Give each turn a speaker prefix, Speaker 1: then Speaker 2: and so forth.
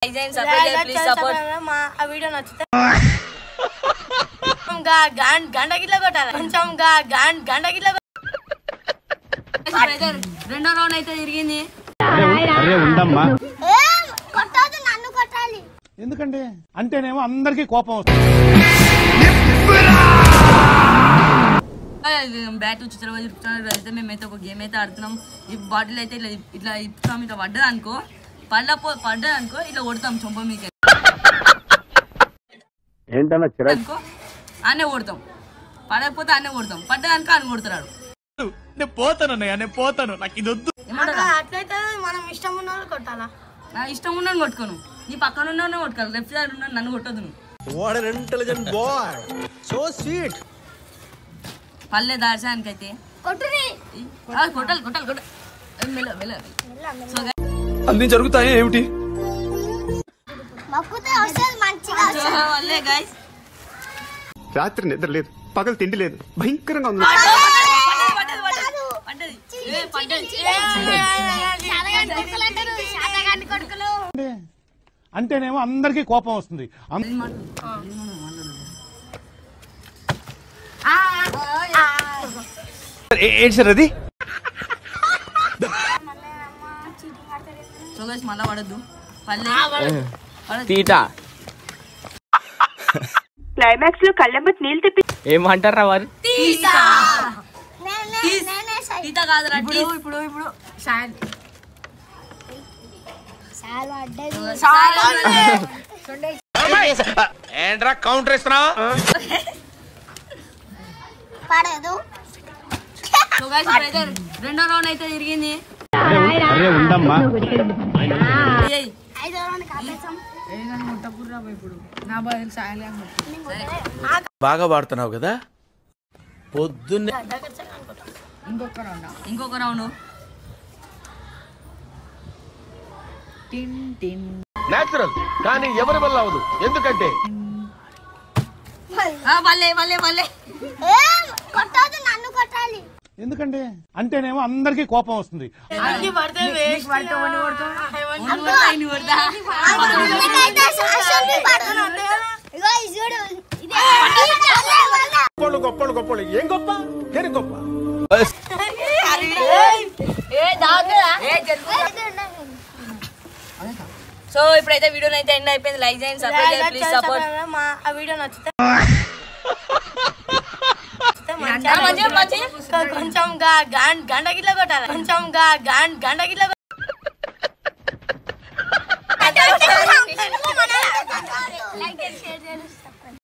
Speaker 1: please support మా ఆ video నచ్చితే గంట గిట్ల కొట్టాలి కొంచెం గంట గిట్ల రెండో రౌండ్ అయితే తిరిగింది
Speaker 2: ఎందుకంటే అంటేనేమో అందరికి కోపం వస్తుంది
Speaker 1: బ్యాట్ వచ్చి అయితే మేమైతే ఒక గేమ్ అయితే ఆడుతున్నాం ఈ బాటిల్ అయితే ఇట్లా ఇస్తాం ఇట్లా పడ్డది అనుకో పడ్డది అనుకో ఇట్లా కొడతాం చొంప మీకు అనుకో అనే కొడతాం పడకపోతే అనే కొడతాం పడ్డది అనుకో అని కొడతాడు
Speaker 2: నేను పోతాను నాకు ఇది వద్దు
Speaker 1: అట్లయితే మనం ఇష్టం ఉన్న వాళ్ళు కొట్టాలా నా ఇష్టం ఉన్న కొట్టుకోను నీ పక్కన ఉన్న కొట్టుకోవాలి లెఫ్ట్ సైడ్ ఉన్న నన్ను కొట్టదు పల్లె దార్శానికి అయితే కొట్టాలి
Speaker 2: అన్ని జరుగుతాయి ఏమిటి
Speaker 3: రాత్రి నిద్ర లేదు పగలు తిండి లేదు భయంకరంగా ఉంది
Speaker 2: అంటేనేమో అందరికి కోపం వస్తుంది
Speaker 3: ఏంటి సార్ అది
Speaker 1: మళ్ళా పడద్దు
Speaker 4: క్లైమాక్స్ లో కళ్ళెంబట్ నీళ్ళు తెప్పి
Speaker 5: ఏమంటారా వారు
Speaker 1: ఇప్పుడు
Speaker 3: ఏంట్రా కౌంటర్ ఇస్తున్నావు
Speaker 1: రెండో రౌండ్ అయితే తిరిగింది
Speaker 6: బాగా వాడుతున్నావు కదా పొద్దున్నే
Speaker 1: ఇంకొక రౌండ్
Speaker 3: నేచురల్ కానీ ఎవరి వల్ల అవదు ఎందుకంటే
Speaker 2: ఎందుకంటే అంటేనేమో అందరికి కోపం వస్తుంది
Speaker 3: గొప్పలు ఏం గొప్ప దేని గొప్ప
Speaker 1: సో ఇప్పుడైతే వీడియో అయితే ఎండ్ అయిపోయింది లైక్ చేయండి సబ్స్క్రైబ్ చేయండి ప్లీజ్ సపోర్ట్ మా ఆ వీడియో నచ్చితే కొంచెం గంట గిట్ల కొట్టాలి కొంచెం గంట గిట్ల